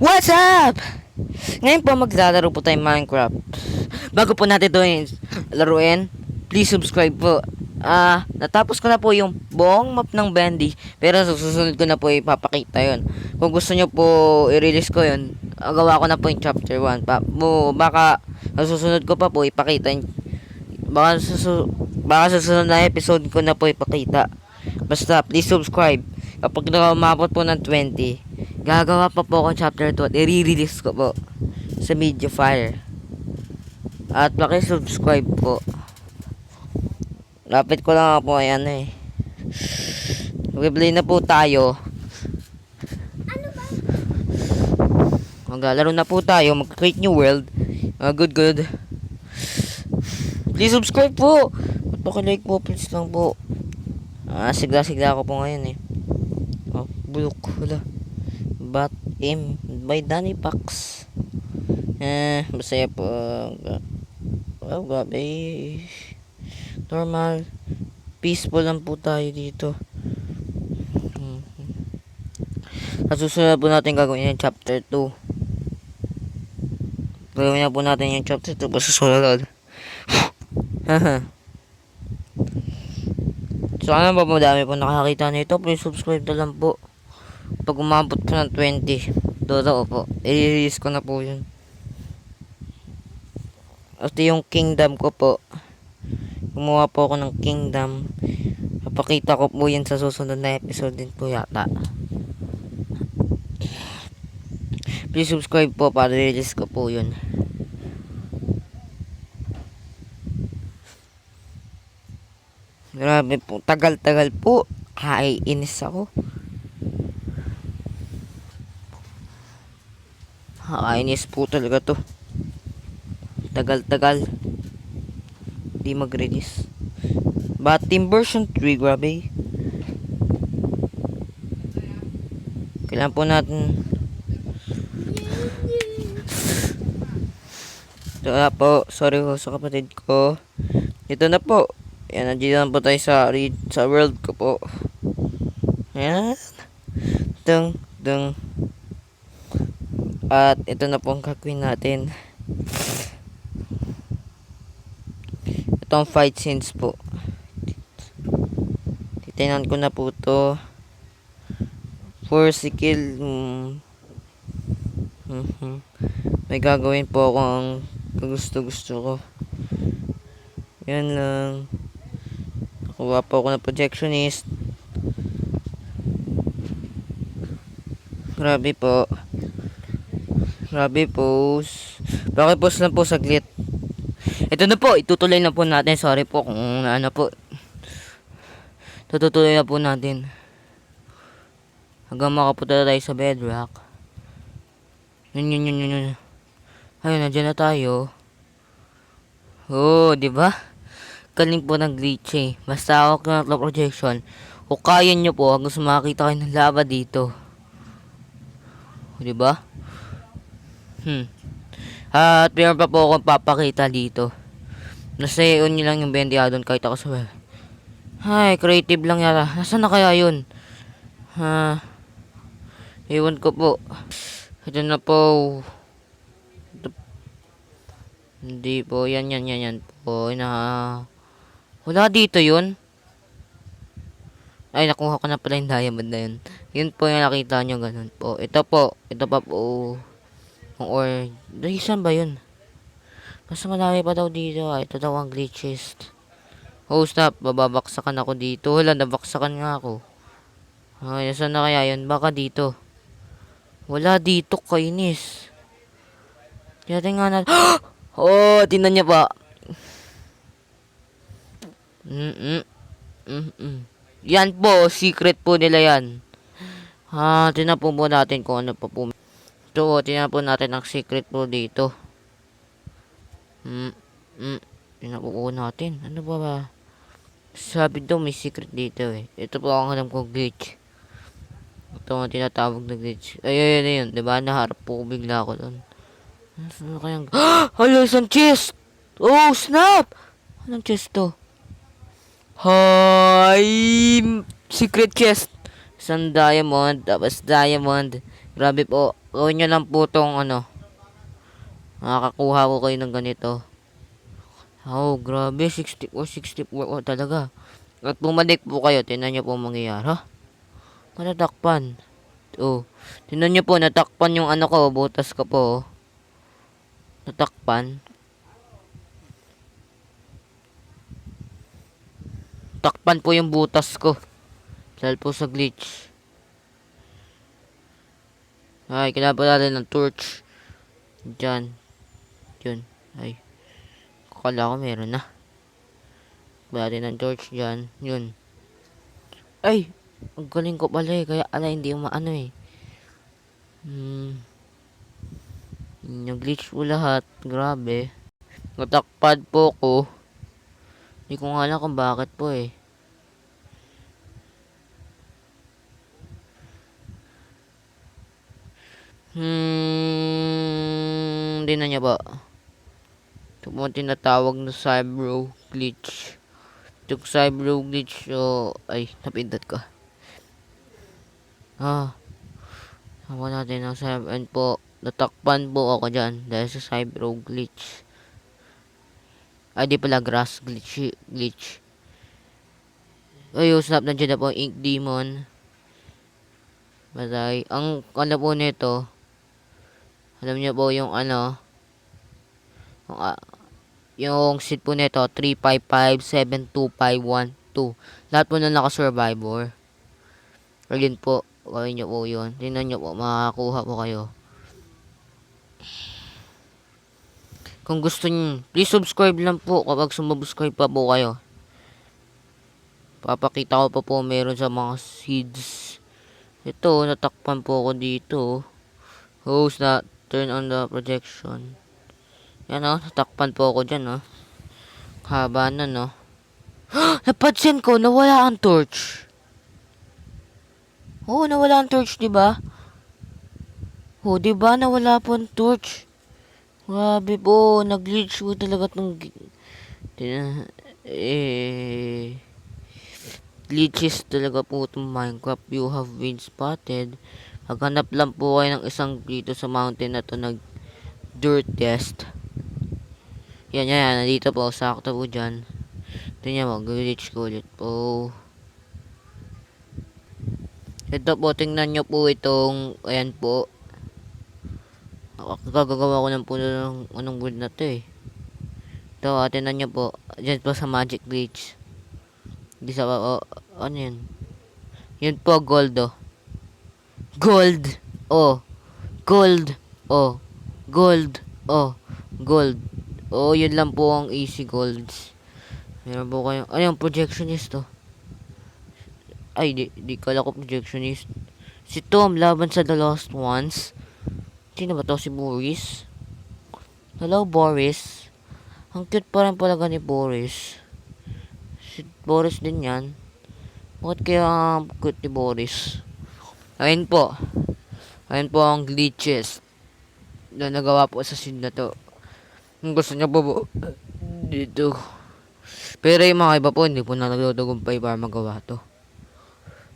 What's up? Ngayon po maglalaro po tayo Minecraft. Bago po natin ito laruin, please subscribe po. Natapos ko na po yung buong map ng Bendy. Pero susunod ko na po ipapakita yon. Kung gusto nyo po i-release ko yon, gawa ko na po yung chapter 1. Baka susunod ko pa po ipakita. Baka susunod na episode ko na po ipakita. Basta please subscribe. Kapag umabot po ng 20, gagawa pa po ako chapter 2 at i-release ko po sa Mediafire. At paki-subscribe po. Lapit ko lang po, ayan eh. Mag-play na po tayo. Maglalaro na po tayo. Mag-create new world. Good. Please subscribe po. At paki-like po, please lang po. Sigla ako po ngayon eh. Bulok. Wala. Bat aim by Danny Pax. Masaya po. Grabe. Normal. Peaceful lang po tayo dito. At susunod po natin gagawin yung chapter 2. Gagawin na po natin yung chapter 2 pa susunod. Sana ba madami po nakakita nito? Please subscribe na lang po. Pag umabot po ng 20, dito po, i-release ko na po yun. At yung kingdom ko po, gumawa po ako ng kingdom. Papakita ko po yun sa susunod na episode din po yata. Please subscribe po para release ko po yun. Grabe po, tagal-tagal po. Kaiinis ako. Kainis po talaga to. Tagal-tagal. Di mag-release. But Team version 3, grabe. Kailangan po natin. Ito po. Sorry po sa kapatid ko. Ito na po. Yan, nandiyan na po tayo sa world ko po. Yan. Dung. At ito na po ang gagawin natin. Itong fight scenes po. Titinan ko na po to. For skill. May gagawin po akong gusto ko. Yan lang. Nakuha po ako ng projectionist. Grabe po. Paki-post lang po saglit. Ito na po, itutuloy na po natin. Sorry po kung ano po. Tutuloy na po natin. Hanggang makapunta tayo sa bedrock. Yun. Ayun, nandiyan na tayo. Oh, di ba? Galing po ng glitch eh. Basta ako ng projection. Kung kaya nyo po, hanggang sumakita kayo ng lava dito. Di ba? At meron pa po akong papakita dito. Nasa yun nyo lang yung Bendy Addon kahit ako sa Ay, creative lang yata. Nasaan na kaya yun? Ewan ko po. Ito na po. Hindi po. Yan po. Wala dito yun. Ay, nakuha ko na pala yung diamond na yun. Yun po yung nakita nyo. Ganun po. Ito po. Ito pa po. Or, saan ba yun? Basta malaki pa daw dito. Ito daw ang glitches. Oh, stop. Bababaksakan ako dito. Wala, nabaksakan nga ako. Ay, saan na kaya yun? Baka dito. Wala dito, kainis. Kaya nga na. Oh, tingnan niya pa. Yan po, secret po nila yan. Tingnan po natin kung ano pa po. Ito, tingnan po natin ang secret po dito. Tingnan po natin. Ano ba? Sabi daw may secret dito eh. Ito po ang alam kong glitch. Ito ang tinatawag na glitch. Ayun. Diba? Naharap po bigla ako doon. Ano kayang... Hala, isang chest! Oh, snap! Anong chest to? Hi! Secret chest! Isang diamond. Tapos diamond. Grabe po. gawin nyo lang po tong ano, makakakuha ko kayo ng ganito. Oh, grabe, 64 oh, talaga. At bumalik po kayo, tingnan nyo po mangyayari. Ha? Matatakpan. Oh, tingnan nyo po, natakpan yung ano ko, butas ko po. Oh. Natakpan. Takpan po yung butas ko. Dahil po sa glitch. Ay, kailangan pa natin ng torch. Diyan. Yun. Ay. Akala ko meron na. Wala din ng torch dyan. Yun. Ay! Ang galing ko pala eh. Kaya hindi umaano eh. Nag-glitch po lahat. Grabe. Natakpad po ko. Hindi ko nga alam kung bakit po eh. Hindi na niya ba? Ito po tinatawag na cyber glitch. Itong cyber glitch, so, ay, napindot ko. Ako natin ang cyber, and po, natakpan po ako dyan dahil sa cyber glitch. Ay, di pala, grass glitch. Ay, usap na dyan na po, ink demon. Batay, ang ano po nito, alam niyo po yung ano, yung seed po nito, 355-72512. Lahat po na naka-survivor. Ayun po, gawin nyo po yun. Tingnan nyo po, makakuha po kayo. Kung gusto nyo, please subscribe lang po kapag sumubscribe pa po kayo. Papakita ko pa po meron sa mga seeds. Ito, natakpan po ako dito. Host na, turn on the projection. Yan o, natakpan po ako dyan o. Haba na no. Napansin ko, nawala ang torch. Oo, nawala ang torch, diba? Oo, diba? Nawala po ang torch. Grabe po, nag-glitch po talaga itong... glitches talaga po itong Minecraft. You have been spotted. Maghanap lang po kayo ng isang dito sa mountain na to nag dirt test. Yan, nandito po, sakto po dyan. Ito niya, mag-glitch ko ulit po. Ito po, tingnan nyo po itong, ayan po. Gagawa ko ng puno ng anong word na to eh. Ito, tingnan nyo po. Dyan po sa magic glitch. Di sa, ano yun? Yun po, gold oh. Gold! Oh. Gold! Oh. Gold! Oh. Gold. Oh, yun lang po ang easy golds. Meron po kayo. Ano yung projectionist to? Ay, di kala ko projectionist. Si Tom laban sa The Lost Ones. Sino ba to? Si Boris? Hello, Boris. Ang cute pa rin pala ni Boris. Si Boris din yan. Bakit kaya cute ni Boris? Ayun po. Ayun po ang glitches na nagawa po sa scene na to. Kung gusto niya po dito. Pero yung mga iba po, hindi po na nagdodogumpay para magawa to.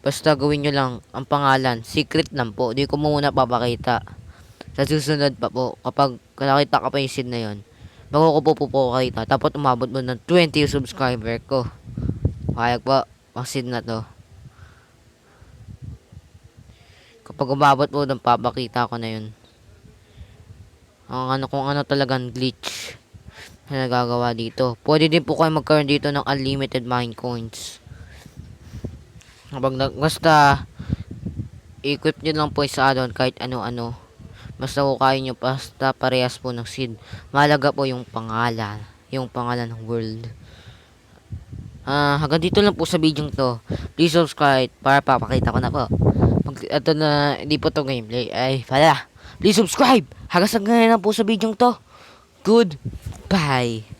Basta gawin nyo lang ang pangalan. Secret lang po. Di ko muna papakita. Sa susunod pa po, kapag nakita ka pa yung scene na yun, bago ko po kakita. Tapos umabot mo ng 20 subscriber ko. Kaya po, ang scene na to. Kapag umabot po, nang papakita ko na yun. Ang ano, kung ano talagang glitch na nagagawa dito. Pwede din po kayo magkaroon dito ng unlimited mine coins. Kapag basta equip nyo lang po sa add-on kahit ano-ano. Basta kukain nyo basta parehas po ng seed. Mahalaga po yung pangalan. Yung pangalan ng world. Hanggang dito lang po sa video to. Please subscribe para papakita ko na po. Ito na, hindi po to gameplay. Ay, pala. Please subscribe. Hanggang sa ganyan lang po sa video to. Goodbye.